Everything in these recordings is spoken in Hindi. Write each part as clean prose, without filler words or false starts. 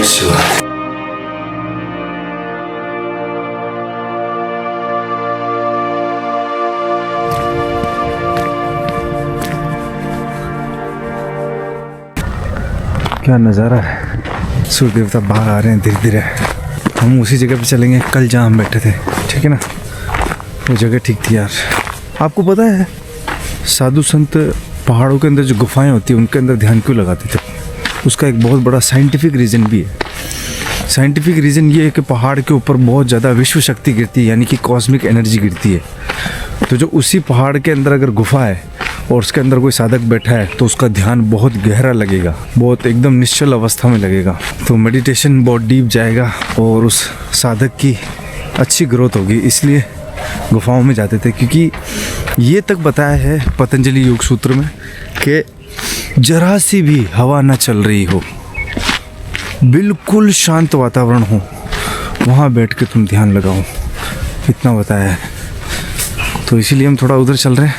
शिवाय। क्या नज़ारा है, सूर्य देवता बाहर आ रहे हैं धीरे धीरे। हम उसी जगह पे चलेंगे कल जहाँ हम बैठे थे, ठीक है ना। वो जगह ठीक थी यार। आपको पता है साधु संत पहाड़ों के अंदर जो गुफाएं होती हैं उनके अंदर ध्यान क्यों लगाते थे? उसका एक बहुत बड़ा साइंटिफिक रीज़न भी है। साइंटिफिक रीज़न ये है कि पहाड़ के ऊपर बहुत ज़्यादा विश्व शक्ति गिरती है, यानी कि कॉस्मिक एनर्जी गिरती है। तो जो उसी पहाड़ के अंदर अगर गुफा है और उसके अंदर कोई साधक बैठा है तो उसका ध्यान बहुत गहरा लगेगा, बहुत एकदम निश्चल अवस्था में लगेगा। तो मेडिटेशन बहुत डीप जाएगा और उस साधक की अच्छी ग्रोथ होगी। इसलिए गुफाओं में जाते थे, क्योंकि ये तक बताया है पतंजलि योग सूत्र में कि जरा सी भी हवा ना चल रही हो, बिल्कुल शांत वातावरण हो, वहाँ बैठ के तुम ध्यान लगाओ, इतना बताया है। तो इसीलिए हम थोड़ा उधर चल रहे हैं।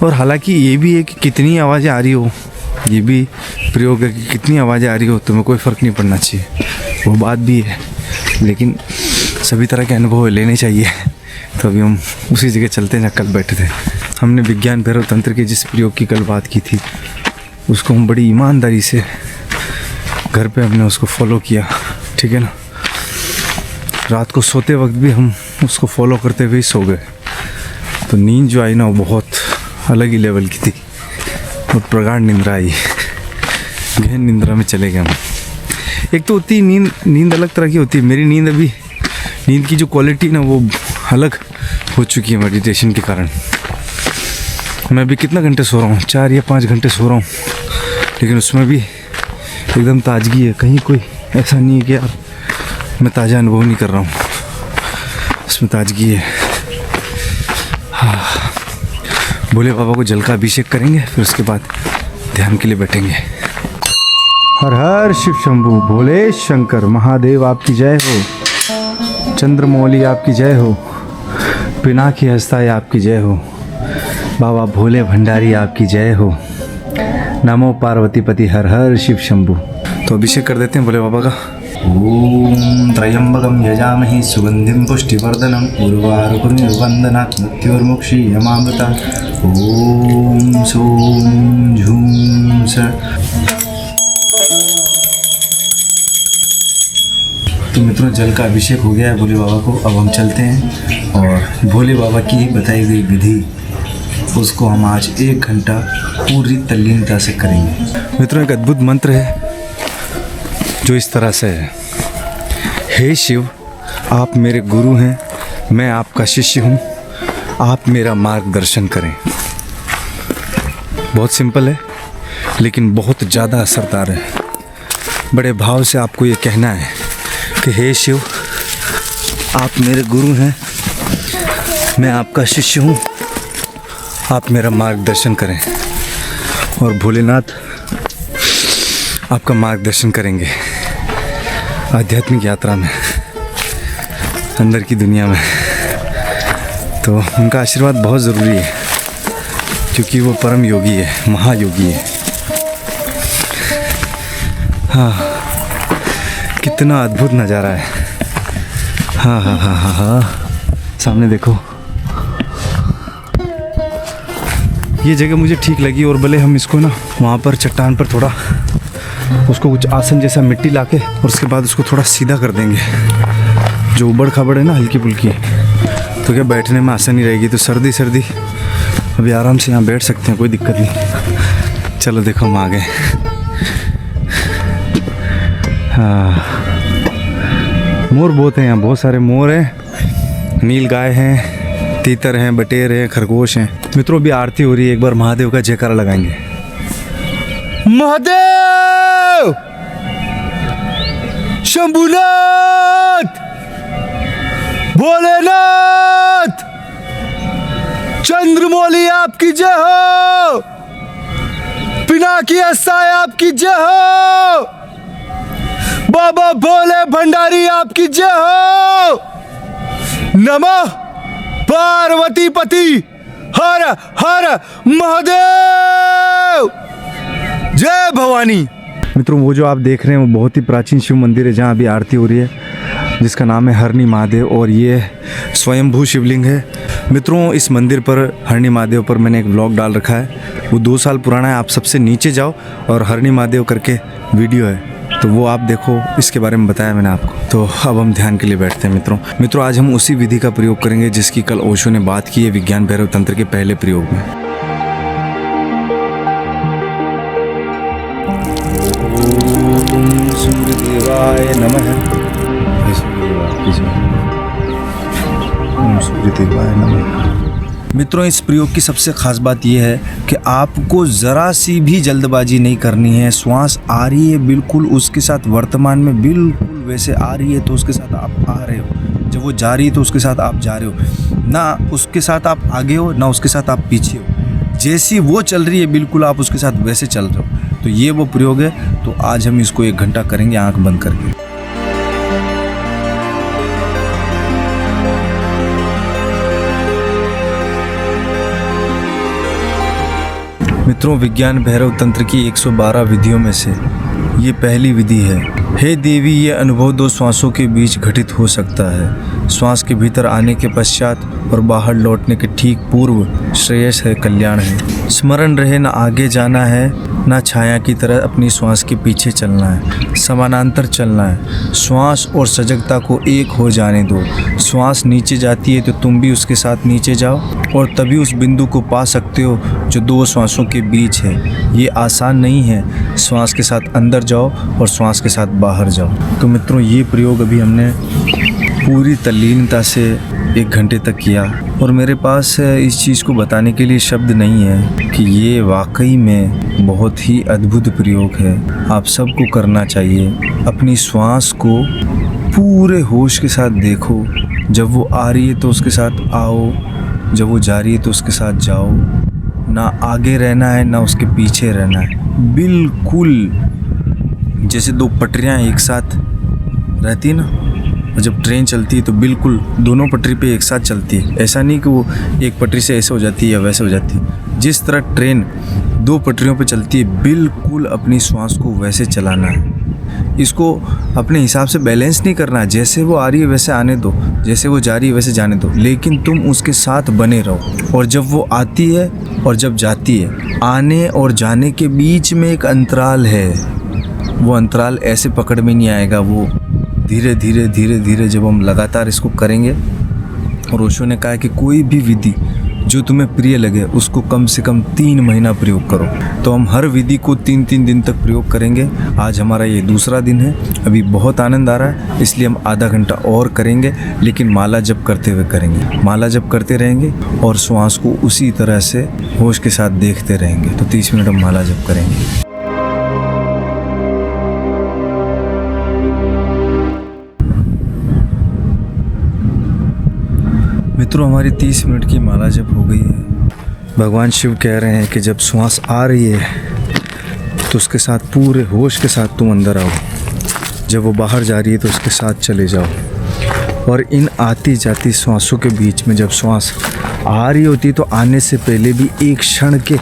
और हालांकि ये भी है कि कितनी आवाज़ें आ रही हो, ये भी प्रयोग है कि कितनी आवाज़ें आ रही हो तुम्हें कोई फ़र्क नहीं पड़ना चाहिए, वो बात भी है। लेकिन सभी तरह के अनुभव लेने चाहिए। तो अभी हम उसी जगह चलते हैं जहाँ कल बैठे थे। हमने विज्ञान भैरव तंत्र के जिस प्रयोग की कल बात की थी उसको हम बड़ी ईमानदारी से घर पे हमने उसको फॉलो किया, ठीक है ना। रात को सोते वक्त भी हम उसको फॉलो करते हुए सो गए। तो नींद जो आई ना वो बहुत अलग ही लेवल की थी और प्रगाढ़ निंद्रा आई। गहन निंद्रा में चले गए हम। एक तो होती नींद अलग तरह की होती है। मेरी नींद की जो क्वालिटी ना वो अलग हो चुकी है मेडिटेशन के कारण। मैं अभी कितना घंटे सो रहा हूँ, 4 या 5 घंटे सो रहा हूँ, लेकिन उसमें भी एकदम ताजगी है। कहीं कोई ऐसा नहीं है कि यार मैं ताज़ा अनुभव नहीं कर रहा हूँ, उसमें ताजगी है। हाँ, भोले बाबा को जल का अभिषेक करेंगे, फिर उसके बाद ध्यान के लिए बैठेंगे। हर हर शिव शंभू, भोले शंकर महादेव आपकी जय हो, चंद्रमौली आपकी जय हो, पिनाकी हस्ताय आपकी जय हो, बाबा भोले भंडारी आपकी जय हो, नमो पार्वती पति हर हर शिव शंभू। तो अभिषेक कर देते हैं भोले बाबा का। ओम त्र्यंबकम यजामहे सुगंधिम पुष्टिवर्धनम उर्वारुकमिर्वन्दनात् मृत्युर्मुक्षीयमामृता। ओम सोम झूम स। तो मित्रों जल का अभिषेक हो गया है भोले बाबा को। अब हम चलते हैं और भोले बाबा की बताई गई विधि उसको हम आज 1 घंटा पूरी तल्लीनता से करेंगे। मित्रों एक अद्भुत मंत्र है जो इस तरह से है। हे शिव, आप मेरे गुरु हैं, मैं आपका शिष्य हूँ, आप मेरा मार्गदर्शन करें। बहुत सिंपल है लेकिन बहुत ज़्यादा असरदार है। बड़े भाव से आपको ये कहना है कि हे शिव, आप मेरे गुरु हैं, मैं आपका शिष्य हूँ, आप मेरा मार्गदर्शन करें। और भोलेनाथ आपका मार्गदर्शन करेंगे आध्यात्मिक यात्रा में, अंदर की दुनिया में। तो उनका आशीर्वाद बहुत ज़रूरी है क्योंकि वो परम योगी है, महायोगी है। हाँ, कितना अद्भुत नज़ारा है। हाँ हाँ हाँ हाँ हाँ, सामने देखो। ये जगह मुझे ठीक लगी और भले हम इसको ना वहाँ पर चट्टान पर थोड़ा उसको कुछ आसन जैसा मिट्टी लाके और उसके बाद उसको थोड़ा सीधा कर देंगे। जो उबड़ खाबड़ है ना हल्की फुल्की, तो क्या बैठने में आसानी रहेगी। तो सर्दी अभी आराम से यहाँ बैठ सकते हैं, कोई दिक्कत नहीं। चलो देखो हम आ गए। हाँ, मोर बहुत हैं यहाँ, बहुत सारे मोर हैं, नील गाय हैं, तीतर हैं, बटेर हैं, खरगोश हैं। मित्रों अभी आरती हो रही है, एक बार महादेव का जयकारा लगाएंगे। महादेव, शंभुनाथ, भोलेनाथ, चंद्रमौली आपकी जय हो, पिनाकी हस्ताय आपकी जय हो, बाबा भोले भंडारी आपकी जय हो, नमः पार्वती पति हर हर महादेव, जय भवानी। मित्रों वो जो आप देख रहे हैं वो बहुत ही प्राचीन शिव मंदिर है जहाँ अभी आरती हो रही है, जिसका नाम है हरणी महादेव और ये स्वयंभू शिवलिंग है। मित्रों इस मंदिर पर हरणी महादेव पर मैंने एक व्लॉग डाल रखा है, वो 2 साल पुराना है। आप सबसे नीचे जाओ और हरणी महादेव करके वीडियो है, तो वो आप देखो, इसके बारे में बताया मैंने आपको। तो अब हम ध्यान के लिए बैठते हैं मित्रों आज हम उसी विधि का प्रयोग करेंगे जिसकी कल ओशो ने बात की है विज्ञान भैरव तंत्र के पहले प्रयोग में। ओम सूर्यदेवाय नमः। ओम सूर्यदेवाय नमः। मित्रों इस प्रयोग की सबसे खास बात यह है कि आपको ज़रा सी भी जल्दबाजी नहीं करनी है। श्वास आ रही है बिल्कुल उसके साथ वर्तमान में बिल्कुल वैसे आ रही है तो उसके साथ आप आ रहे हो, जब वो जा रही है तो उसके साथ आप जा रहे हो, ना उसके साथ आप आगे हो ना उसके साथ आप पीछे हो। जैसी वो चल रही है बिल्कुल आप उसके साथ वैसे चल रहे हो। तो ये वो प्रयोग है। तो आज हम इसको 1 घंटा करेंगे आँख बंद करके। मित्रों विज्ञान भैरव तंत्र की 112 विधियों में से ये पहली विधि है। हे देवी ये अनुभव 2 श्वासों के बीच घटित हो सकता है। श्वास के भीतर आने के पश्चात और बाहर लौटने के ठीक पूर्व श्रेयस है, कल्याण है। स्मरण रहे ना आगे जाना है ना छाया की तरह अपनी श्वास के पीछे चलना है, समानांतर चलना है। श्वास और सजगता को एक हो जाने दो। श्वास नीचे जाती है तो तुम भी उसके साथ नीचे जाओ और तभी उस बिंदु को पा सकते हो जो 2 श्वासों के बीच है। ये आसान नहीं है। श्वास के साथ अंदर जाओ और श्वास के साथ बाहर जाओ। तो मित्रों ये प्रयोग अभी हमने पूरी तल्लीनता से 1 घंटे तक किया और मेरे पास इस चीज़ को बताने के लिए शब्द नहीं है कि ये वाकई में बहुत ही अद्भुत प्रयोग है। आप सबको करना चाहिए। अपनी श्वास को पूरे होश के साथ देखो। जब वो आ रही है तो उसके साथ आओ, जब वो जा रही है तो उसके साथ जाओ। ना आगे रहना है ना उसके पीछे रहना है। बिल्कुल जैसे 2 पटरियाँ एक साथ रहती है ना, और जब ट्रेन चलती है तो बिल्कुल दोनों पटरी पे एक साथ चलती है। ऐसा नहीं कि वो एक पटरी से ऐसे हो जाती है या वैसे हो जाती है। जिस तरह ट्रेन 2 पटरियों पे चलती है बिल्कुल अपनी श्वास को वैसे चलाना है। इसको अपने हिसाब से बैलेंस नहीं करना है। जैसे वो आ रही है वैसे आने दो, जैसे वो जा रही है वैसे जाने दो, लेकिन तुम उसके साथ बने रहो। और जब वो आती है और जब जाती है, आने और जाने के बीच में एक अंतराल है। वो अंतराल ऐसे पकड़ में नहीं आएगा। वो धीरे धीरे धीरे धीरे जब हम लगातार इसको करेंगे, और ओशो ने कहा कि कोई भी विधि जो तुम्हें प्रिय लगे उसको कम से कम 3 महीना प्रयोग करो। तो हम हर विधि को 3-3 दिन तक प्रयोग करेंगे। आज हमारा ये दूसरा दिन है। अभी बहुत आनंद आ रहा है, इसलिए हम आधा घंटा और करेंगे, लेकिन माला जप करते हुए करेंगे। माला जप करते रहेंगे और श्वास को उसी तरह से होश के साथ देखते रहेंगे। तो 30 मिनट हम माला जप करेंगे। मित्रों हमारी 30 मिनट की माला जप हो गई है। भगवान शिव कह रहे हैं कि जब श्वास आ रही है तो उसके साथ पूरे होश के साथ तुम अंदर आओ, जब वो बाहर जा रही है तो उसके साथ चले जाओ। और इन आती जाती श्वासों के बीच में जब श्वास आ रही होती है तो आने से पहले भी एक क्षण के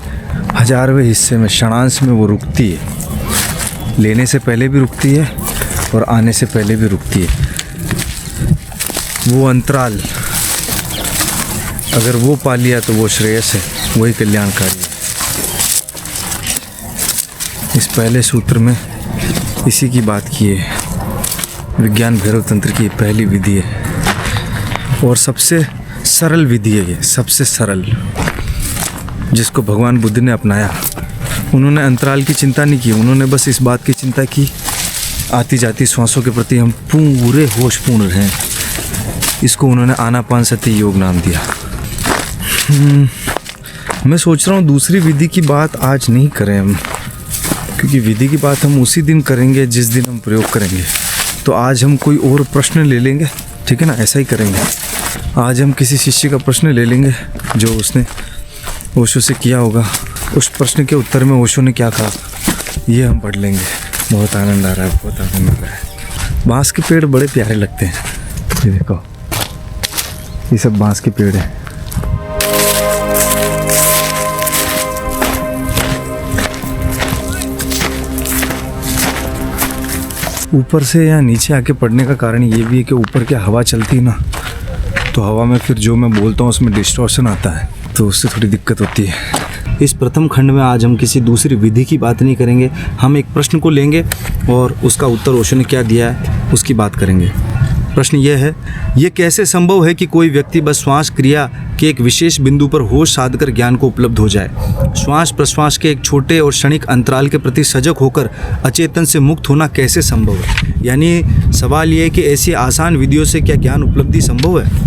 1000वें हिस्से में, क्षणांश में वो रुकती है। लेने से पहले भी रुकती है और आने से पहले भी रुकती है। वो अंतराल अगर वो पा लिया तो वो श्रेयस है, वही कल्याणकारी है। इस पहले सूत्र में इसी की बात की है। विज्ञान भैरव तंत्र की पहली विधि है और सबसे सरल विधि है। ये सबसे सरल, जिसको भगवान बुद्ध ने अपनाया। उन्होंने अंतराल की चिंता नहीं की, उन्होंने बस इस बात की चिंता की आती जाती श्वासों के प्रति हम पूरे होशपूर्ण रहें। इसको उन्होंने आनापानसति योग नाम दिया। मैं सोच रहा हूँ दूसरी विधि की बात आज नहीं करें हम, क्योंकि विधि की बात हम उसी दिन करेंगे जिस दिन हम प्रयोग करेंगे। तो आज हम कोई और प्रश्न ले लेंगे, ठीक है ना? ऐसा ही करेंगे। आज हम किसी शिष्य का प्रश्न ले लेंगे जो उसने ओशो से किया होगा। उस प्रश्न के उत्तर में ओशो ने क्या कहा ये हम पढ़ लेंगे। बहुत आनंद आ रहा है, बहुत आनंद आ रहा है। बांस के पेड़ बड़े प्यारे लगते हैं। ये देखो, ये सब बांस के पेड़ हैं। ऊपर से या नीचे आके पड़ने का कारण ये भी है कि ऊपर की हवा चलती है ना, तो हवा में फिर जो मैं बोलता हूँ उसमें डिस्टॉर्शन आता है, तो उससे थोड़ी दिक्कत होती है। इस प्रथम खंड में आज हम किसी दूसरी विधि की बात नहीं करेंगे, हम एक प्रश्न को लेंगे और उसका उत्तर ओशो ने क्या दिया है उसकी बात करेंगे। प्रश्न यह है, ये कैसे संभव है कि कोई व्यक्ति बस श्वास क्रिया के एक विशेष बिंदु पर होश साधकर ज्ञान को उपलब्ध हो जाए? श्वास प्रश्वास के एक छोटे और क्षणिक अंतराल के प्रति सजग होकर अचेतन से मुक्त होना कैसे संभव है? यानी सवाल ये है कि ऐसी आसान विधियों से क्या ज्ञान उपलब्धि संभव है?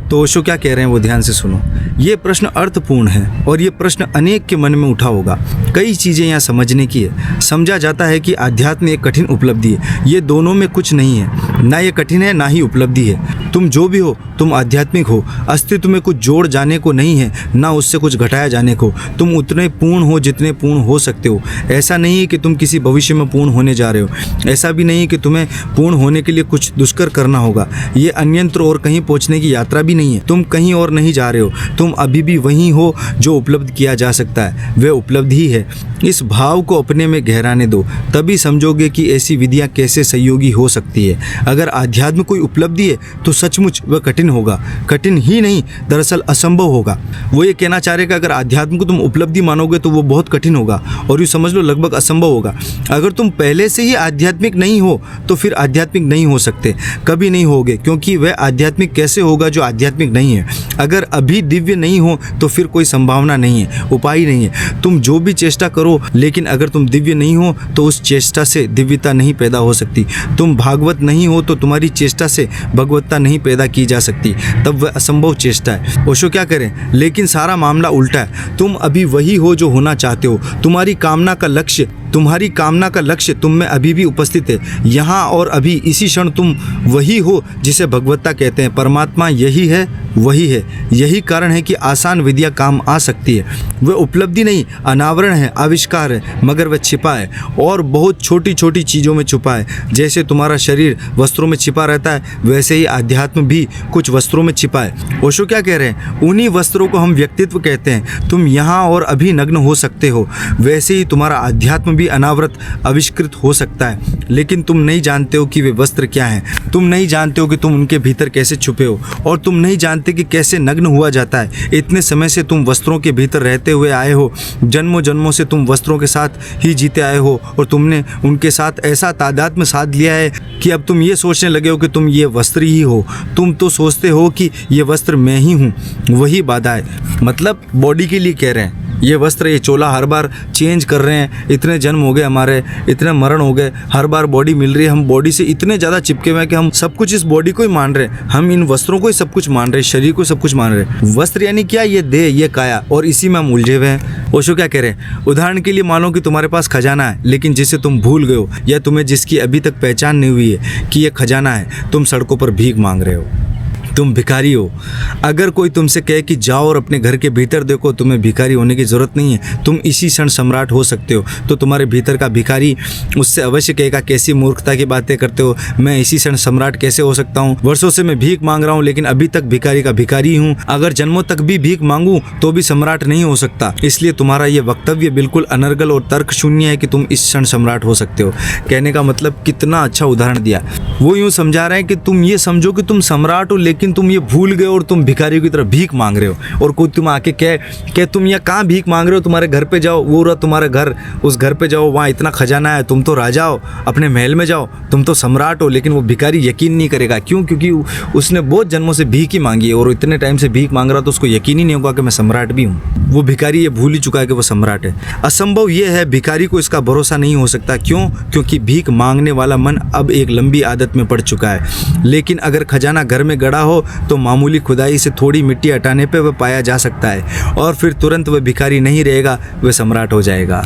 तो ओशो क्या कह रहे हैं वो ध्यान से सुनो। ये प्रश्न अर्थपूर्ण है और ये प्रश्न अनेक के मन में उठा होगा। कई चीज़ें यहाँ समझने की है। समझा जाता है कि आध्यात्म एक कठिन उपलब्धि है, ये दोनों में कुछ नहीं है, ना ये कठिन है ना ही उपलब्धि है। तुम जो भी हो, तुम आध्यात्मिक हो। अस्तित्व में कुछ जोड़ जाने को नहीं है, ना उससे कुछ घटाया जाने को। तुम उतने पूर्ण हो जितने पूर्ण हो सकते हो। ऐसा नहीं है कि तुम किसी भविष्य में पूर्ण होने जा रहे हो। ऐसा भी नहीं है कि तुम्हें पूर्ण होने के लिए कुछ दुष्कर करना होगा। ये अन्यंत्र और कहीं पहुँचने की यात्रा भी नहीं है। तुम कहीं और नहीं जा रहे हो, तुम अभी भी वही हो जो उपलब्ध किया जा सकता है, वह उपलब्धि ही है। इस भाव को अपने में गहराने दो, तभी समझोगे कि ऐसी विधियां कैसे सहयोगी हो सकती है। अगर आध्यात्म कोई उपलब्धि है तो सचमुच वह कठिन होगा, कठिन ही नहीं दरअसल असंभव होगा। वो ये कहना चाह रहे कि अगर आध्यात्म को तुम उपलब्धि मानोगे तो वो बहुत कठिन होगा और यूँ समझ लो लगभग असंभव होगा। अगर तुम पहले से ही आध्यात्मिक नहीं हो तो फिर आध्यात्मिक नहीं हो सकते, कभी नहीं होगे, क्योंकि वह आध्यात्मिक कैसे होगा जो आध्यात्मिक नहीं है। अगर अभी दिव्य नहीं हो तो फिर कोई संभावना नहीं है, उपाय नहीं है। तुम जो भी चेष्टा करो, लेकिन अगर तुम दिव्य नहीं हो तो उस चेष्टा से दिव्यता नहीं पैदा हो सकती। तुम भागवत नहीं हो तो तुम्हारी चेष्टा से भगवत्ता नहीं पैदा की जा सकती, तब वह असंभव चेष्टा है। ओशो क्या करें, लेकिन सारा मामला उल्टा है। तुम अभी वही हो जो होना चाहते हो। तुम्हारी कामना का लक्ष्य तुम में अभी भी उपस्थित है। यहाँ और अभी इसी क्षण तुम वही हो जिसे भगवत्ता कहते हैं। परमात्मा यही है, वही है। यही कारण है कि आसान विद्या काम आ सकती है। वह उपलब्धि नहीं, अनावरण है, आविष्कार है, मगर वह छिपा है और बहुत छोटी छोटी चीज़ों में छुपा है। जैसे तुम्हारा शरीर वस्त्रों में छिपा रहता है, वैसे ही आध्यात्म भी कुछ वस्त्रों में छिपा है। ओशो क्या कह रहे हैं, उन्हीं वस्त्रों को हम व्यक्तित्व कहते हैं। तुम यहाँ और अभी नग्न हो सकते हो, वैसे ही तुम्हारा आध्यात्म भी अनावृत आविष्कृत हो सकता है, लेकिन तुम नहीं जानते हो कि वे वस्त्र क्या हैं। तुम नहीं जानते हो कि तुम उनके भीतर कैसे छुपे हो, और तुम नहीं जानते कि कैसे नग्न हुआ जाता है। इतने समय से तुम वस्त्रों के भीतर रहते हुए आए हो। जन्मों जन्मों से तुम वस्त्रों के साथ ही जीते आए हो और तुमने उनके साथ ऐसा तादात्म्य साध लिया है कि अब तुम ये सोचने लगे हो कि तुम ये वस्त्र ही हो। तुम तो सोचते हो कि ये वस्त्र मैं ही हूँ। वही बाधा है, मतलब बॉडी के लिए कह रहे हैं। ये वस्त्र, ये चोला हर बार चेंज कर रहे हैं। इतने जन्म हो गए हमारे, इतने मरण हो गए, हर बार बॉडी मिल रही है। हम बॉडी से इतने ज़्यादा चिपके हुए हैं कि हम सब कुछ इस बॉडी को ही मान रहे हैं। हम इन वस्त्रों को ही सब कुछ मान रहे हैं, शरीर को सब कुछ मान रहे हैं। वस्त्र यानी क्या? ये देह, ये काया, और इसी में हम उलझे हुए हैं। ओशो क्या कह रहे हैं, उदाहरण के लिए मानो कि तुम्हारे पास खजाना है, लेकिन जिसे तुम भूल गए हो, या तुम्हें जिसकी अभी तक पहचान नहीं हुई है कि यह खजाना है। तुम सड़कों पर भीख मांग रहे हो, तुम भिखारी हो। अगर कोई तुमसे कहे कि जाओ और अपने घर के भीतर देखो, तुम्हें भिखारी होने की ज़रूरत नहीं है, तुम इसी क्षण सम्राट हो सकते हो, तो तुम्हारे भीतर का भिखारी उससे अवश्य कहेगा, कैसी मूर्खता की बातें करते हो, मैं इसी क्षण सम्राट कैसे हो सकता हूँ? वर्षों से मैं भीख मांग रहा हूँ, लेकिन अभी तक भिखारी का भिखारी हूँ। अगर जन्मों तक भी भीख मांगूँ तो भी सम्राट नहीं हो सकता। इसलिए तुम्हारा ये वक्तव्य बिल्कुल अनर्गल और तर्क शून्य है कि तुम इस क्षण सम्राट हो सकते हो। कहने का मतलब कितना अच्छा उदाहरण दिया। वो यूँ समझा रहे हैं कि तुम ये समझो कि तुम सम्राट हो, लेकिन तुम ये भूल गए और तुम भिखारियों की तरह भीख मांग रहे हो। और कोई तुम आके कह तुम यहाँ कहाँ भीख मांग रहे हो, तुम्हारे घर पे जाओ, वो रहा तुम्हारा घर, उस घर पे जाओ, वहाँ इतना खजाना है, तुम तो राजा हो, अपने महल में जाओ, तुम तो सम्राट हो। लेकिन वो भिखारी यकीन नहीं करेगा। क्यों? क्योंकि उसने बहुत जन्मों से भीख ही मांगी है और इतने टाइम से भीख मांग रहा, तो उसको यकीन ही नहीं होगा कि मैं सम्राट भी हूँ। वो भिखारी ये भूल ही चुका है कि वो सम्राट है। असंभव ये है, भिखारी को इसका भरोसा नहीं हो सकता। क्यों? क्योंकि भीख मांगने वाला मन अब एक लंबी आदत में पड़ चुका है। लेकिन अगर खजाना घर में गड़ा हो तो मामूली खुदाई से थोड़ी मिट्टी हटाने पे वह पाया जा सकता है, और फिर तुरंत वह भिखारी नहीं रहेगा, वह सम्राट हो जाएगा।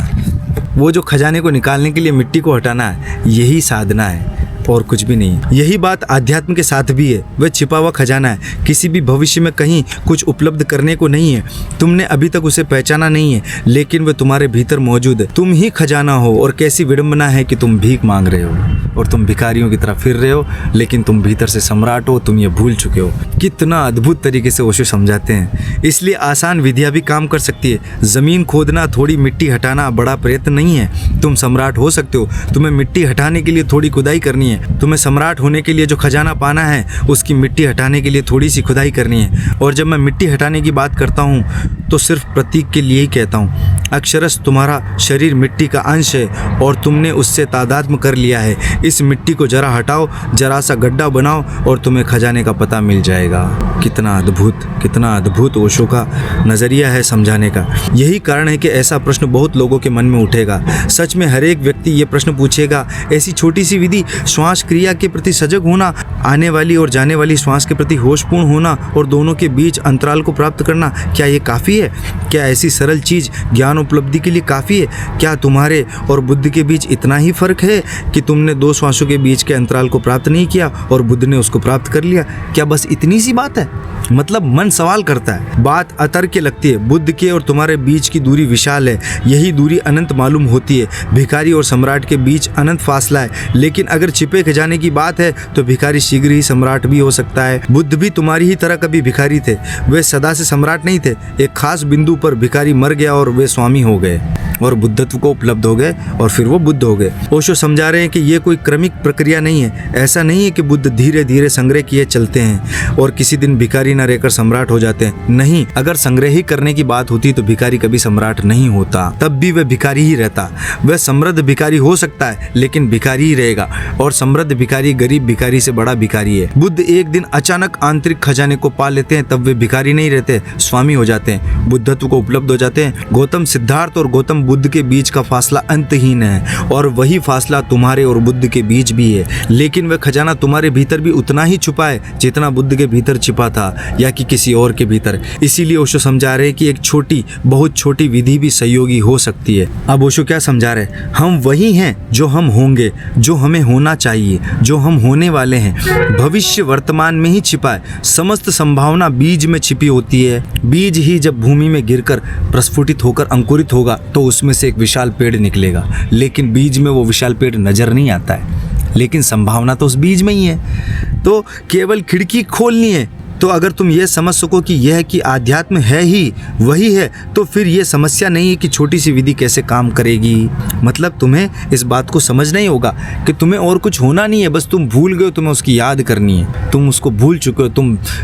वो जो खजाने को निकालने के लिए मिट्टी को हटाना है, यही साधना है। और कुछ भी नहीं है। यही बात आध्यात्म के साथ भी है। वह छिपा हुआ खजाना है, किसी भी भविष्य में कहीं कुछ उपलब्ध करने को नहीं है। तुमने अभी तक उसे पहचाना नहीं है, लेकिन वह तुम्हारे भीतर मौजूद है। तुम ही खजाना हो। और कैसी विडंबना है कि तुम भीख मांग रहे हो और तुम भिखारियों की तरह फिर रहे हो, लेकिन तुम भीतर से सम्राट हो। तुम ये भूल चुके हो। कितना अद्भुत तरीके से ओशो समझाते हैं। इसलिए आसान विधियां भी काम कर सकती है। जमीन खोदना, थोड़ी मिट्टी हटाना बड़ा प्रयत्न नहीं है। तुम सम्राट हो सकते हो। तुम्हें मिट्टी हटाने के लिए थोड़ी खुदाई करनी है। तुम्हें सम्राट होने के लिए जो खजाना पाना है, उसकी मिट्टी हटाने के लिए थोड़ी सी खुदाई करनी है। और जब मैं मिट्टी हटाने की बात करता हूँ तो सिर्फ प्रतीक के लिए ही कहता हूँ। अक्षरश तुम्हारा शरीर मिट्टी का अंश है और तुमने उससे तादात्म्य कर लिया है। इस मिट्टी को जरा हटाओ, जरा सा गड्ढा बनाओ और तुम्हें खजाने का पता मिल जाएगा। कितना अद्भुत ओशो का नज़रिया है समझाने का। यही कारण है कि ऐसा प्रश्न बहुत लोगों के मन में उठेगा। सच में हर एक व्यक्ति ये प्रश्न पूछेगा, ऐसी छोटी सी विधि, श्वास क्रिया के प्रति सजग होना, आने वाली और जाने वाली श्वास के प्रति होशपूर्ण होना और दोनों के बीच अंतराल को प्राप्त करना, क्या ये काफ़ी है? क्या ऐसी सरल चीज़ ज्ञान उपलब्धि के लिए काफ़ी है? क्या तुम्हारे और बुद्ध के बीच इतना ही फर्क है कि तुमने 2 श्वासों के बीच के अंतराल को प्राप्त नहीं किया और बुद्ध ने उसको प्राप्त कर लिया? क्या बस इतनी सी बात है? मतलब मन सवाल करता है। बात अतर्क लगती है। बुद्ध के और तुम्हारे बीच की दूरी विशाल है। यही दूरी अनंत मालूम होती है। भिखारी और सम्राट के बीच अनंत फासला है। लेकिन अगर छिपे खजाने की बात है तो भिखारी शीघ्र ही सम्राट भी हो सकता है। बुद्ध भी तुम्हारी ही तरह कभी भिखारी थे। वे सदा से सम्राट नहीं थे। एक खास बिंदु पर भिखारी मर गया और वे स्वामी हो गए और बुद्धत्व को उपलब्ध हो गए और फिर वो बुद्ध हो गए। ओशो समझा रहे हैं कि ये कोई क्रमिक प्रक्रिया नहीं है। ऐसा नहीं है कि बुद्ध धीरे धीरे संग्रह किए चलते हैं और किसी दिन भिखारी न रहकर सम्राट हो जाते हैं। नहीं, अगर संग्रह ही करने की बात होती तो भिखारी कभी सम्राट नहीं होता, तब भी वह भिखारी ही रहता। वह समृद्ध भिखारी हो सकता है लेकिन भिखारी ही रहेगा और समृद्ध भिखारी गरीब भिखारी से बड़ा भिखारी है। बुद्ध एक दिन अचानक आंतरिक खजाने को पा लेते हैं, तब वे भिखारी नहीं रहते, स्वामी हो जाते हैं, बुद्धत्व को उपलब्ध हो जाते हैं। गौतम सिद्धार्थ और गौतम बुद्ध के बीच का फासला अंतहीन है और वही फासला तुम्हारे और बुद्ध के बीच भी है। लेकिन वह खजाना तुम्हारे भीतर भी उतना ही छुपा है जितना बुद्ध के भीतर छिपा था या कि किसी और के भीतर। इसीलिए ओशो समझा रहे हैं कि एक छोटी, बहुत छोटी विधि भी सहयोगी हो सकती है। अब ओशो क्या समझा रहे हैं? हम वही हैं जो हम होंगे, जो हमें होना चाहिए, जो हम होने वाले हैं। भविष्य वर्तमान में ही छिपा है। समस्त संभावना बीज में छिपी होती है। बीज ही जब भूमि में गिरकर प्रस्फुटित होकर अंकुरित होगा तो उसमें से एक विशाल पेड़ निकलेगा। लेकिन बीज में वो विशाल पेड़ नजर नहीं आता है, लेकिन संभावना तो उस बीज में ही है। तो केवल खिड़की खोलनी है। तो अगर तुम ये समझ सको कि यह कि आध्यात्म है ही वही है, तो फिर ये समस्या नहीं है कि छोटी सी विधि कैसे काम करेगी। मतलब तुम्हें इस बात को समझना ही होगा कि तुम्हें और कुछ होना नहीं है, बस तुम भूल गए हो, तुम्हें उसकी याद करनी है। तुम उसको भूल चुके हो।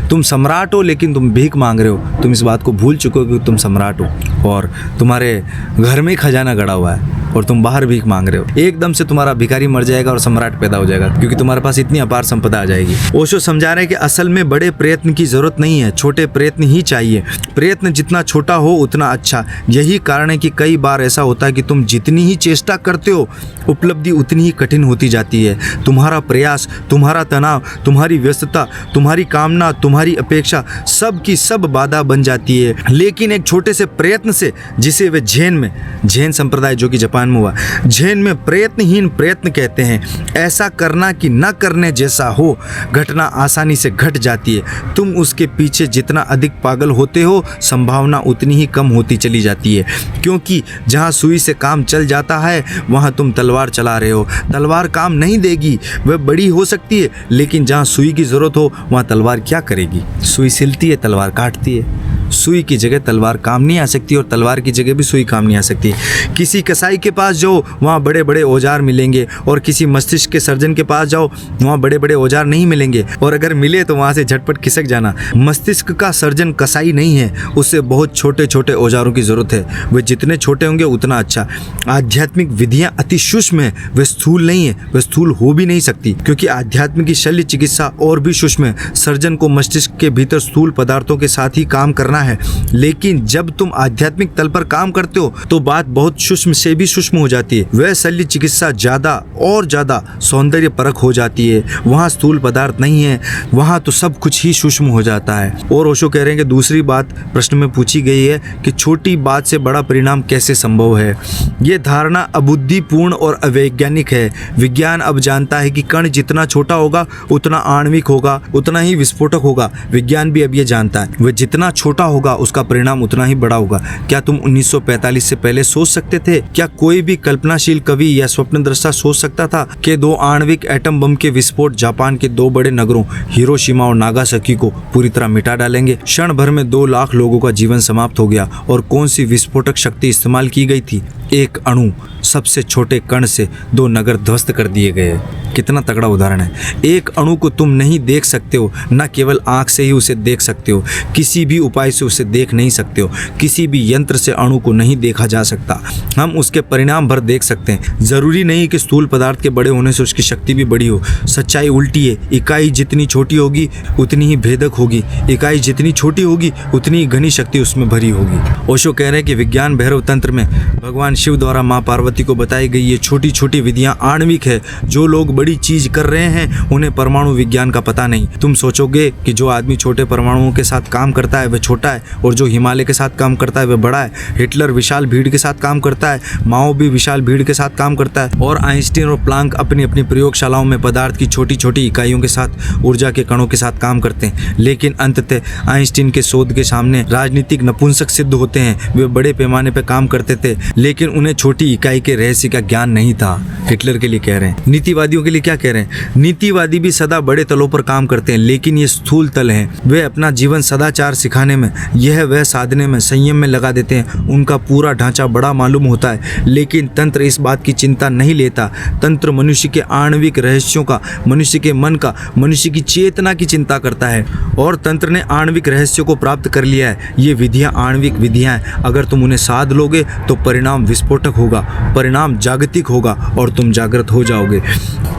तुम सम्राट हो लेकिन तुम भीख मांग रहे हो। तुम इस बात को भूल चुके हो कि तुम सम्राट हो और तुम्हारे घर में ही खजाना गड़ा हुआ है और तुम बाहर भीख मांग रहे हो। एकदम से तुम्हारा भिखारी मर जाएगा और सम्राट पैदा हो जाएगा, क्योंकि तुम्हारे पास इतनी अपार संपदा आ जाएगी। ओशो समझा रहे हैं कि असल में बड़े प्रयत्न की जरूरत नहीं है, छोटे प्रयत्न ही चाहिए। प्रयत्न जितना छोटा हो उतना अच्छा। यही कारण है कि कई बार ऐसा होता है कि तुम जितनी ही चेष्टा करते हो, उपलब्धि उतनी ही कठिन होती जाती है। तुम्हारा प्रयास, तुम्हारा तनाव, तुम्हारी व्यस्तता, तुम्हारी कामना, तुम्हारी अपेक्षा, सब की सब बाधा बन जाती है। लेकिन एक छोटे से प्रयत्न से, जिसे वे झेन संप्रदाय जो कि जापान में हुआ, झेन में प्रयत्नहीन प्रयत्न कहते हैं, ऐसा करना कि न करने जैसा हो, घटना आसानी से घट जाती है। तुम उसके पीछे जितना अधिक पागल होते हो, संभावना उतनी ही कम होती चली जाती है। क्योंकि जहाँ सुई से काम चल जाता है वहाँ तुम तलवार चला रहे हो। तलवार काम नहीं देगी, वह बड़ी हो सकती है, लेकिन जहाँ सुई की जरूरत हो वहाँ तलवार क्या करेगी? सुई सिलती है, तलवार काटती है। सुई की जगह तलवार काम नहीं आ सकती और तलवार की जगह भी सुई काम नहीं आ सकती। किसी कसाई के पास जाओ, वहाँ बड़े बड़े औजार मिलेंगे, और किसी मस्तिष्क के सर्जन के पास जाओ, वहाँ बड़े बड़े औजार नहीं मिलेंगे, और अगर मिले तो वहाँ से झटपट खिसक जाना। मस्तिष्क का सर्जन कसाई नहीं है, उसे बहुत छोटे छोटे औजारों की जरूरत है। वे जितने छोटे होंगे उतना अच्छा। आध्यात्मिक विधियाँ अति सूक्ष्म है, वे स्थूल नहीं है, वे स्थूल हो भी नहीं सकती, क्योंकि आध्यात्म की शल्य चिकित्सा और भी सूक्ष्म है। सर्जन को मस्तिष्क के भीतर स्थूल पदार्थों के साथ ही काम करना जाना है, लेकिन जब तुम आध्यात्मिक तल पर काम करते हो तो बात बहुत सूक्ष्म से भी सूक्ष्म हो जाती है। वह शल्य चिकित्सा ज्यादा और ज्यादा सौंदर्य परख हो जाती है। वहाँ स्थूल पदार्थ नहीं है, वहाँ तो सब कुछ ही सूक्ष्म हो जाता है। और ओशो कह रहे हैं कि दूसरी बात प्रश्न में पूछी गई है कि छोटी बात से बड़ा परिणाम कैसे संभव है। ये धारणा अबुद्धिपूर्ण और अवैज्ञानिक है। विज्ञान अब जानता है कि कण जितना छोटा होगा उतना आणविक होगा, उतना ही विस्फोटक होगा। विज्ञान भी अब ये जानता है वह जितना छोटा होगा उसका परिणाम उतना ही बड़ा होगा। क्या तुम 1945 से पहले सोच सकते थे? क्या कोई भी कल्पनाशील कवि या स्वप्नदृष्टा सोच सकता था कि 2 आणविक एटम बम के विस्फोट जापान के 2 बड़े नगरों हिरोशिमा और नागासाकी को पूरी तरह मिटा डालेंगे? क्षण भर में 2 लाख लोगों का जीवन समाप्त हो गया। और कौन सी विस्फोटक शक्ति इस्तेमाल की गई थी? एक अणु, सबसे छोटे कण से 2 नगर ध्वस्त कर दिए गए। कितना तगड़ा उदाहरण है। एक अणु को तुम नहीं देख सकते हो, न केवल आंख से ही उसे देख सकते हो, किसी भी उपाय से उसे देख नहीं सकते हो। किसी भी यंत्र से अणु को नहीं देखा जा सकता। हम उसके परिणाम भर देख सकते हैं। जरूरी नहीं कि स्थूल पदार्थ के बड़े होने से उसकी शक्ति भी बड़ी हो। सच्चाई उल्टी है। इकाई जितनी छोटी होगी उतनी ही भेदक होगी। इकाई जितनी छोटी होगी उतनी ही घनी शक्ति उसमें भरी होगी। ओशो कह रहे हैं कि विज्ञान भैरव तंत्र में भगवान शिव द्वारा माँ पार्वती को बताई गई ये छोटी छोटी विधियाँ आणविक है। जो लोग बड़ी चीज कर रहे हैं उन्हें परमाणु विज्ञान का पता नहीं। तुम सोचोगे कि जो आदमी छोटे परमाणुओं के साथ काम करता है वह छोटा है, और जो हिमालय के साथ काम करता है वह बड़ा है। हिटलर विशाल भीड़ के साथ काम करता है, माओ भी विशाल भीड़ के साथ काम करता है, और आइंस्टीन और प्लांक अपनी अपनी प्रयोगशालाओं में पदार्थ की छोटी छोटी इकाइयों के साथ ऊर्जा के कणों के साथ काम करते हैं। लेकिन अंततः आइंस्टीन के शोध के सामने राजनीतिक नपुंसक सिद्ध होते हैं। वे बड़े पैमाने पर काम करते थे लेकिन उन्हें छोटी इकाई के रहस्य का ज्ञान नहीं था। हिटलर के लिए कह रहे हैं। नीतिवादियों के लिए क्या कह रहे हैं? नीतिवादी भी सदा बड़े तलों पर काम करते हैं, लेकिन ये स्थूल तल हैं। वे अपना जीवन सदाचार सिखाने में, यह वह साधने में, संयम में लगा देते हैं। उनका पूरा ढांचा बड़ा मालूम होता है, लेकिन तंत्र इस बात की चिंता नहीं लेता। तंत्र मनुष्य के आणविक रहस्यों का, मनुष्य के मन का, मनुष्य की चेतना की चिंता करता है। और तंत्र ने आणविक रहस्यों को प्राप्त कर लिया है। ये विधियां आणविक विधियां हैं। अगर तुम उन्हें साध लोगे तो परिणाम विस्फोटक होगा, परिणाम जागतिक होगा और तुम जागृत हो जाओगे।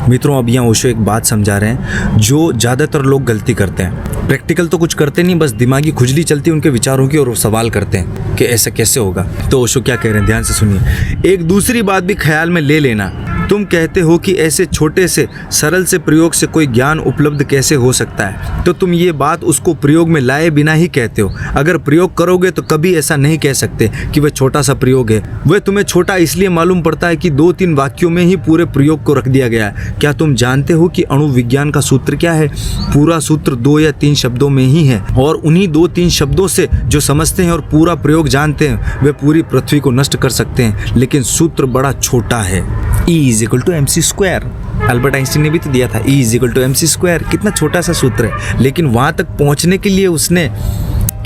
मित्रों, अब यहाँ ओशो एक बात समझा रहे हैं जो ज़्यादातर लोग गलती करते हैं। प्रैक्टिकल तो कुछ करते नहीं, बस दिमागी खुजली चलती है उनके विचारों की और वो सवाल करते हैं कि ऐसा कैसे होगा। तो ओशो क्या कह रहे हैं, ध्यान से सुनिए। एक दूसरी बात भी ख्याल में ले लेना। तुम कहते हो कि ऐसे छोटे से सरल से प्रयोग से कोई ज्ञान उपलब्ध कैसे हो सकता है, तो तुम ये बात उसको प्रयोग में लाए बिना ही कहते हो। अगर प्रयोग करोगे तो कभी ऐसा नहीं कह सकते कि वह छोटा सा प्रयोग है। वह तुम्हें छोटा इसलिए मालूम पड़ता है कि 2-3 वाक्यों में ही पूरे प्रयोग को रख दिया गया है। क्या तुम जानते हो कि अणु विज्ञान का सूत्र क्या है? पूरा सूत्र 2 या 3 शब्दों में ही है, और उन्हीं 2-3 शब्दों से जो समझते हैं और पूरा प्रयोग जानते हैं वे पूरी पृथ्वी को नष्ट कर सकते हैं। लेकिन सूत्र बड़ा छोटा है। E=mc²। अल्बर्ट आइंस्टीन ने भी तो दिया था E=mc²। कितना छोटा सा सूत्र है, लेकिन वहाँ तक पहुँचने के लिए उसने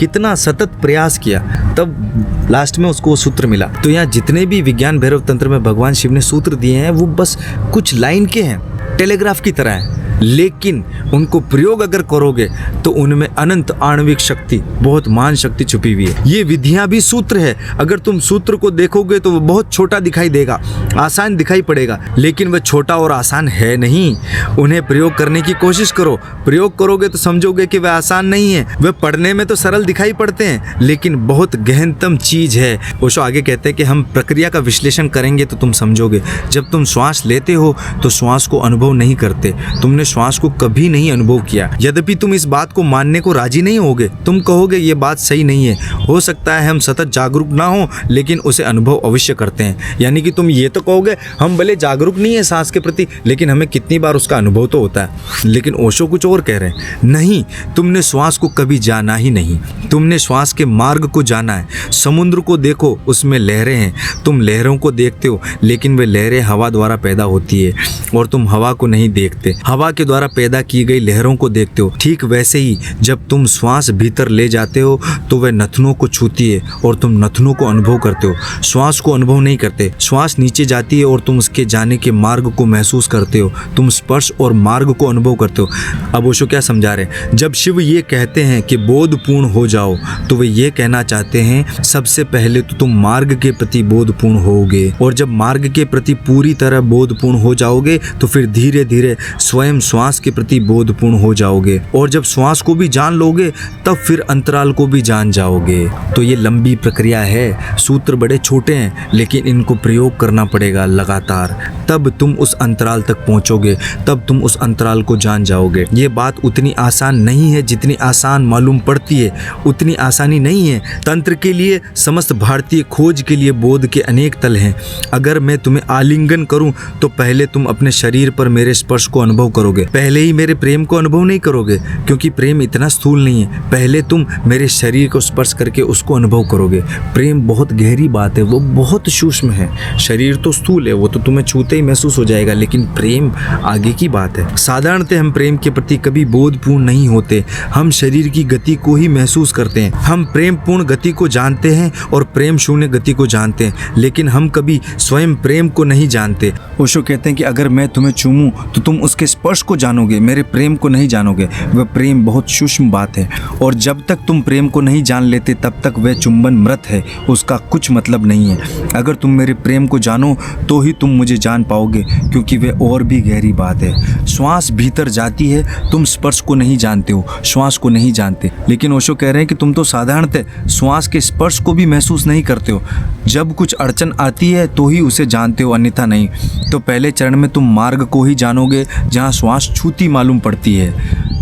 कितना सतत प्रयास किया, तब लास्ट में उसको वो सूत्र मिला। तो यहाँ जितने भी विज्ञान भैरव तंत्र में भगवान शिव ने सूत्र दिए हैं वो बस कुछ लाइन के हैं, टेलीग्राफ की तरह है। लेकिन उनको प्रयोग अगर करोगे तो उनमें अनंत आणविक शक्ति, बहुत महान शक्ति छुपी हुई है। ये विधियां भी सूत्र है। अगर तुम सूत्र को देखोगे तो वो बहुत छोटा दिखाई देगा, आसान दिखाई पड़ेगा, लेकिन वह छोटा और आसान है नहीं। उन्हें प्रयोग करने की कोशिश करो। प्रयोग करोगे तो समझोगे कि वह आसान नहीं है। वह पढ़ने में तो सरल दिखाई पड़ते हैं लेकिन बहुत गहनतम चीज है। ओशो आगे कहते हैं कि हम प्रक्रिया का विश्लेषण करेंगे तो तुम समझोगे। जब तुम श्वास लेते हो तो श्वास को अनुभव नहीं करते। तुमने श्वास को कभी नहीं अनुभव किया। यद्यपि तुम इस बात को मानने को राजी नहीं होगे। तुम कहोगे ये बात सही नहीं है। हो सकता है हम सतत जागरूक ना हो लेकिन उसे अनुभव अवश्य करते हैं। यानी कि तुम ये तो कहोगे हम भले जागरूक नहीं है सांस के प्रति, लेकिन हमें कितनी बार उसका अनुभव तो होता है। लेकिन ओशो कुछ और कह रहे हैं। नहीं, तुमने श्वास को कभी जाना ही नहीं। तुमने श्वास के मार्ग को जाना है। समुद्र को देखो, उसमें लहरें हैं। तुम लहरों को देखते हो लेकिन वे लहरें हवा द्वारा पैदा होती है और तुम हवा को नहीं देखते। हवा के द्वारा पैदा की गई लहरों को देखते हो। ठीक वैसे ही जब तुम श्वास भीतर ले जाते हो तो वह नथनों को छूती है और तुम नथनों को अनुभव करते हो। श्वास को अनुभव नहीं करते। श्वास नीचे जाती है और तुम उसके जाने के मार्ग को महसूस करते हो। तुम स्पर्श और मार्ग को अनुभव करते हो। अब ओशो क्या समझा रहे हैं? जब शिव ये कहते हैं कि बोधपूर्ण हो जाओ तो वे ये कहना चाहते हैं सबसे पहले तो तुम मार्ग के प्रति बोधपूर्ण होगे, और जब मार्ग के प्रति पूरी तरह बोधपूर्ण हो जाओगे तो फिर धीरे धीरे स्वयं श्वास के प्रति बोधपूर्ण हो जाओगे, और जब श्वास को भी जान लोगे तब फिर अंतराल को भी जान जाओगे। तो ये लंबी प्रक्रिया है, सूत्र बड़े छोटे हैं लेकिन इनको प्रयोग करना पड़ेगा लगातार, तब तुम उस अंतराल तक पहुंचोगे, तब तुम उस अंतराल को जान जाओगे। ये बात उतनी आसान नहीं है जितनी आसान मालूम पड़ती है, उतनी आसानी नहीं है। तंत्र के लिए, समस्त भारतीय खोज के लिए बोध के अनेक तल हैं। अगर मैं तुम्हें आलिंगन करूं तो पहले तुम अपने शरीर पर मेरे स्पर्श को अनुभव करोगे, पहले ही मेरे प्रेम को अनुभव नहीं करोगे, क्योंकि प्रेम इतना स्थूल नहीं है। पहले तुम मेरे शरीर को स्पर्श करके उसको अनुभव करोगे। प्रेम बहुत गहरी बात है, वो बहुत सूक्ष्म है। शरीर तो स्थूल है, वो तो तुम्हें छूते ही महसूस हो जाएगा, लेकिन प्रेम आगे की बात है। साधारणतः हम प्रेम के प्रति कभी बोधपूर्ण नहीं होते, हम शरीर की गति को ही महसूस करते हैं। हम प्रेम पूर्ण गति को जानते हैं और प्रेम शून्य गति को जानते हैं, लेकिन हम कभी स्वयं प्रेम को नहीं जानते। ओशो कहते हैं कि अगर मैं तुम्हें चूमूं तो तुम उसके स्पर्श को जानोगे, मेरे प्रेम को नहीं जानोगे। वह प्रेम बहुत सूक्ष्म बात है, और जब तक तुम प्रेम को नहीं जान लेते तब तक वह चुंबन मृत है, उसका कुछ मतलब नहीं है। अगर तुम मेरे प्रेम को जानो तो ही तुम मुझे जान पाओगे, क्योंकि वह और भी गहरी बात है। श्वास भीतर जाती है, तुम स्पर्श को नहीं जानते हो, श्वास को नहीं जानते, लेकिन ओशो कह रहे हैं कि तुम तो साधारणतः श्वास के स्पर्श को भी महसूस नहीं करते हो। जब कुछ अड़चन आती है तो ही उसे जानते हो, अन्यथा नहीं। तो पहले चरण में तुम मार्ग को ही जानोगे जहाँ श्वास छूती मालूम पड़ती है,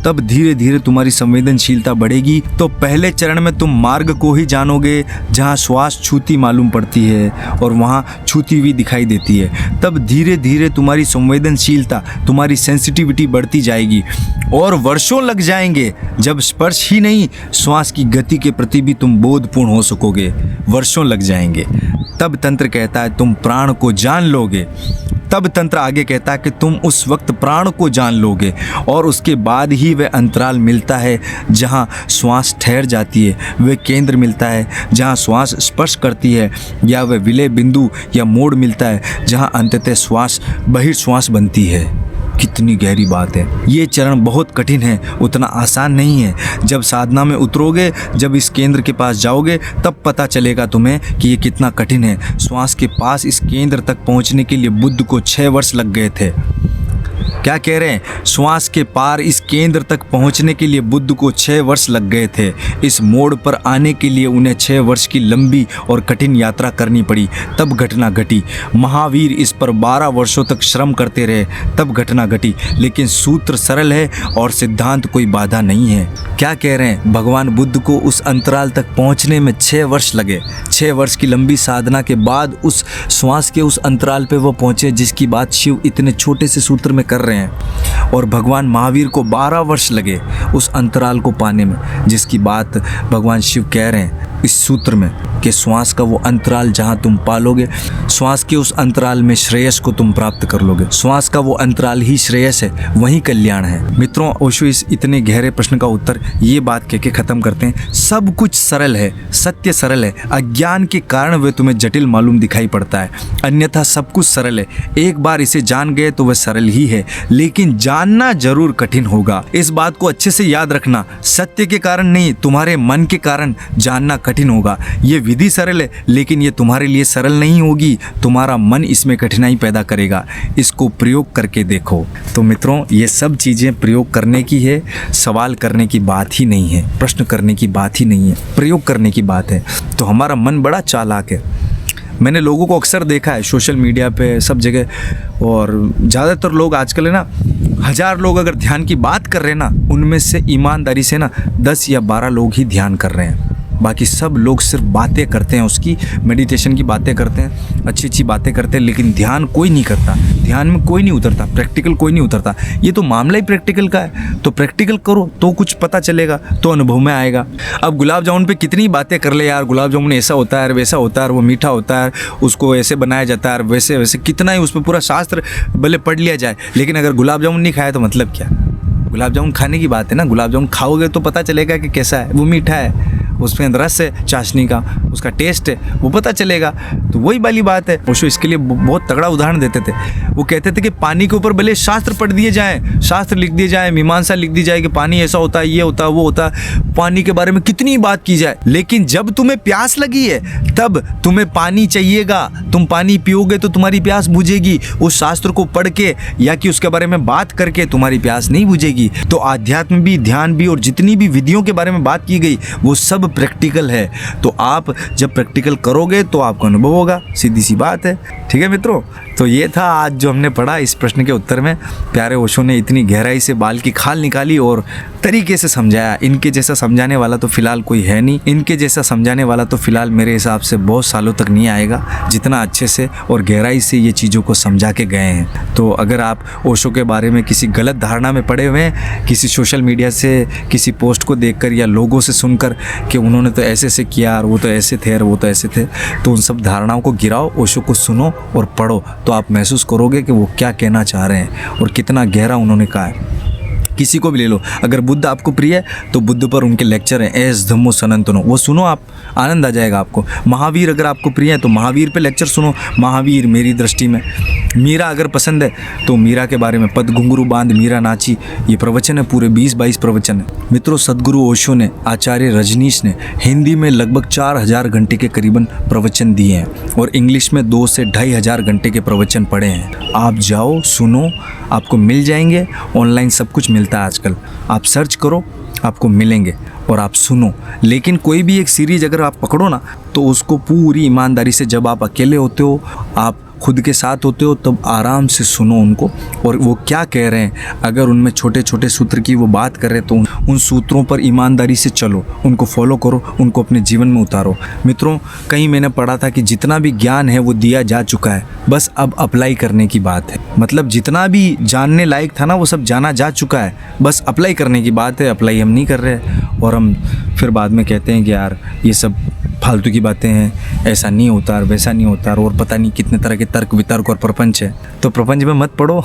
तब धीरे धीरे तुम्हारी संवेदनशीलता बढ़ेगी। तो पहले चरण में तुम मार्ग को ही जानोगे जहाँ श्वास छूती मालूम पड़ती है और वहाँ छूती हुई दिखाई देती है। तब धीरे धीरे तुम्हारी संवेदनशीलता, तुम्हारी सेंसिटिविटी बढ़ती जाएगी, और वर्षों लग जाएंगे जब स्पर्श ही नहीं, श्वास की गति के प्रति भी तुम बोधपूर्ण हो सकोगे। वर्षों लग जाएंगे। तब तंत्र कहता है तुम प्राण को जान लोगे। तब तंत्र आगे कहता है कि तुम उस वक्त प्राण को जान लोगे, और उसके बाद ही वह अंतराल मिलता है जहाँ श्वास ठहर जाती है, वह केंद्र मिलता है जहाँ श्वास स्पर्श करती है, या वह विलय बिंदु या मोड़ मिलता है जहाँ अंततः श्वास बहिर्श्वास बनती है। कितनी गहरी बात है। ये चरण बहुत कठिन है, उतना आसान नहीं है। जब साधना में उतरोगे, जब इस केंद्र के पास जाओगे, तब पता चलेगा तुम्हें कि ये कितना कठिन है। श्वास के पास इस केंद्र तक पहुंचने के लिए बुद्ध को 6 वर्ष लग गए थे। क्या कह रहे हैं? श्वास के पार इस केंद्र तक पहुंचने के लिए बुद्ध को 6 वर्ष लग गए थे। इस मोड़ पर आने के लिए उन्हें 6 वर्ष की लंबी और कठिन यात्रा करनी पड़ी, तब घटना घटी। महावीर इस पर 12 वर्षों तक श्रम करते रहे, तब घटना घटी। लेकिन सूत्र सरल है और सिद्धांत कोई बाधा नहीं है। क्या कह रहे हैं? भगवान बुद्ध को उस अंतराल तक पहुंचने में 6 वर्ष लगे। 6 वर्ष की लंबी साधना के बाद उस श्वास के उस अंतराल पे वो पहुंचे जिसकी बात शिव इतने छोटे से सूत्र में कर रहे हैं। और भगवान महावीर को 12 वर्ष लगे उस अंतराल को पाने में, जिसकी बात भगवान शिव कह रहे हैं इस सूत्र में कि श्वास का वो अंतराल जहाँ तुम पालोगे, श्वास के उस अंतराल में श्रेयस को तुम प्राप्त कर लोगे। श्वास का वो अंतराल ही श्रेयस है, वही कल्याण है। मित्रों, ओशो इस इतने गहरे प्रश्न का उत्तर ये बात कह के खत्म करते हैं। सब कुछ सरल है, सत्य सरल है। अज्ञान के कारण वह तुम्हें जटिल मालूम दिखाई पड़ता है, अन्यथा सब कुछ सरल है। एक बार इसे जान गए तो वह सरल ही है, लेकिन जानना जरूर कठिन होगा। इस बात को अच्छे से याद रखना, सत्य के कारण नहीं, तुम्हारे मन के कारण जानना कठिन होगा। ये विधि सरल है, लेकिन ये तुम्हारे लिए सरल नहीं होगी। तुम्हारा मन इसमें कठिनाई पैदा करेगा। इसको प्रयोग करके देखो। तो मित्रों, ये सब चीज़ें प्रयोग करने की है, सवाल करने की बात ही नहीं है, प्रश्न करने की बात ही नहीं है, प्रयोग करने की बात है। तो हमारा मन बड़ा चालाक है। मैंने लोगों को अक्सर देखा है सोशल मीडिया पे, सब जगह, और ज़्यादातर लोग आजकल है ना, 1000 लोग अगर ध्यान की बात कर रहे हैं ना, उनमें से ईमानदारी से ना 10 या 12 लोग ही ध्यान कर रहे हैं। बाकी सब लोग सिर्फ बातें करते हैं, उसकी मेडिटेशन की बातें करते हैं, अच्छी अच्छी बातें करते हैं, लेकिन ध्यान कोई नहीं करता, ध्यान में कोई नहीं उतरता, प्रैक्टिकल कोई नहीं उतरता। ये तो मामला ही प्रैक्टिकल का है। तो प्रैक्टिकल करो तो कुछ पता चलेगा, तो अनुभव में आएगा। अब गुलाब जामुन पे कितनी बातें कर ले यार, गुलाब जामुन ऐसा होता है, वैसा होता है, वो मीठा होता है, उसको ऐसे बनाया जाता है, वैसे वैसे, कितना ही उस पर पूरा शास्त्र भले पढ़ लिया जाए, लेकिन अगर गुलाब जामुन नहीं खाया तो मतलब क्या? गुलाब जामुन खाने की बात है ना। गुलाब जामुन खाओगे तो पता चलेगा कि कैसा है, वो मीठा है, उसमें रस है चाशनी का, उसका टेस्ट है, वो पता चलेगा। तो वही वाली बात है। ओशो इसके लिए बहुत तगड़ा उदाहरण देते थे। वो कहते थे कि पानी के ऊपर भले शास्त्र पढ़ दिए जाएं, शास्त्र लिख दिए जाएं, मीमांसा लिख दी जाए कि पानी ऐसा होता है, ये होता है, वो होता है, पानी के बारे में कितनी बात की जाए, लेकिन जब तुम्हें प्यास लगी है तब तुम्हें पानी चाहिएगा। तुम पानी पियोगे तो तुम्हारी प्यास बुझेगी। उस शास्त्र को पढ़ के या कि उसके बारे में बात करके तुम्हारी प्यास नहीं बुझेगी। तो आध्यात्म भी, ध्यान भी और जितनी भी विधियों के बारे में बात की गई वो सब प्रैक्टिकल है। तो आप जब प्रैक्टिकल करोगे तो आपको अनुभव होगा, सीधी सी बात है। ठीक है मित्रों, तो ये था आज जो हमने पढ़ा इस प्रश्न के उत्तर में। प्यारे ओशो ने इतनी गहराई से बाल की खाल निकाली और तरीके से समझाया। इनके जैसा समझाने वाला तो फिलहाल कोई है नहीं, इनके जैसा समझाने वाला तो फिलहाल मेरे हिसाब से बहुत सालों तक नहीं आएगा, जितना अच्छे से और गहराई से ये चीज़ों को समझा के गए हैं। तो अगर आप ओशो के बारे में किसी गलत धारणा में पड़े हुए हैं, किसी सोशल मीडिया से किसी पोस्ट को देखकर या लोगों से सुनकर कि उन्होंने तो ऐसे से किया और वो तो ऐसे थे और वो तो ऐसे थे, तो उन सब धारणाओं को गिराओ, ओशो को सुनो और पढ़ो, तो आप महसूस करोगे कि वो क्या कहना चाह रहे हैं और कितना गहरा उन्होंने कहा है। किसी को भी ले लो, अगर बुद्ध आपको प्रिय है तो बुद्ध पर उनके लेक्चर हैं, एस धम्मो सनातनो, वो सुनो, आप आनंद आ जाएगा आपको। महावीर अगर आपको प्रिय है तो महावीर पे लेक्चर सुनो, महावीर मेरी दृष्टि में। मीरा अगर पसंद है तो मीरा के बारे में पद घुंघरू बांध मीरा नाची, ये प्रवचन है, पूरे 20-22 प्रवचन है। मित्रों, सदगुरु ओशो ने, आचार्य रजनीश ने हिंदी में लगभग 4000 घंटे के करीबन प्रवचन दिए हैं और इंग्लिश में 2 से 2500 घंटे के प्रवचन पढ़े हैं। आप जाओ, सुनो, आपको मिल जाएंगे। ऑनलाइन सब कुछ मिलता है आजकल, आप सर्च करो, आपको मिलेंगे और आप सुनो। लेकिन कोई भी एक सीरीज अगर आप पकड़ो ना, तो उसको पूरी ईमानदारी से, जब आप अकेले होते हो, आप खुद के साथ होते हो, तब आराम से सुनो उनको और वो क्या कह रहे हैं। अगर उनमें छोटे छोटे सूत्र की वो बात कर रहे हैं तो उन सूत्रों पर ईमानदारी से चलो, उनको फॉलो करो, उनको अपने जीवन में उतारो। मित्रों, कहीं मैंने पढ़ा था कि जितना भी ज्ञान है वो दिया जा चुका है, बस अब अप्लाई करने की बात है। मतलब जितना भी जानने लायक था ना वो सब जाना जा चुका है, बस अप्लाई करने की बात है। अप्लाई हम नहीं कर रहे और हम फिर बाद में कहते हैं कि यार ये सब फालतू की बातें हैं, ऐसा नहीं होता और वैसा नहीं होता और पता नहीं कितने तरह के तर्क वितर्क और प्रपंच है। तो प्रपंच में मत पढ़ो,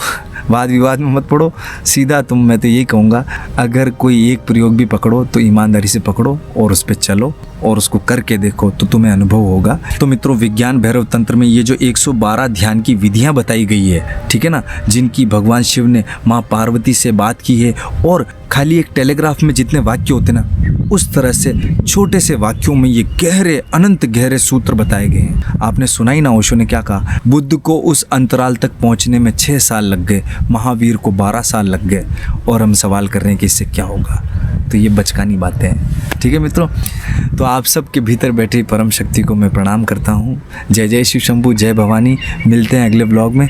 वाद विवाद में मत पढ़ो, सीधा मैं तो यही कहूँगा, अगर कोई एक प्रयोग भी पकड़ो तो ईमानदारी से पकड़ो और उस पर चलो और उसको करके देखो तो तुम्हें अनुभव होगा। तो मित्रों, विज्ञान भैरव तंत्र में ये जो 112 ध्यान की विधियाँ बताई गई है, ठीक है ना, जिनकी भगवान शिव ने माँ पार्वती से बात की है, और खाली एक टेलीग्राफ में जितने वाक्य होते ना, उस तरह से छोटे से वाक्यों में ये गहरे, अनंत गहरे सूत्र बताए गए हैं। आपने सुना ही ना ओशो ने क्या कहा, बुद्ध को उस अंतराल तक पहुंचने में 6 साल लग गए, महावीर को 12 साल लग गए, और हम सवाल कर रहे हैं कि इससे क्या होगा। तो ये बचकानी बातें हैं। ठीक है मित्रों, तो आप सब के भीतर बैठी परम शक्ति को मैं प्रणाम करता हूँ। जय जय शिव शंभू, जय भवानी। मिलते हैं अगले ब्लॉग में।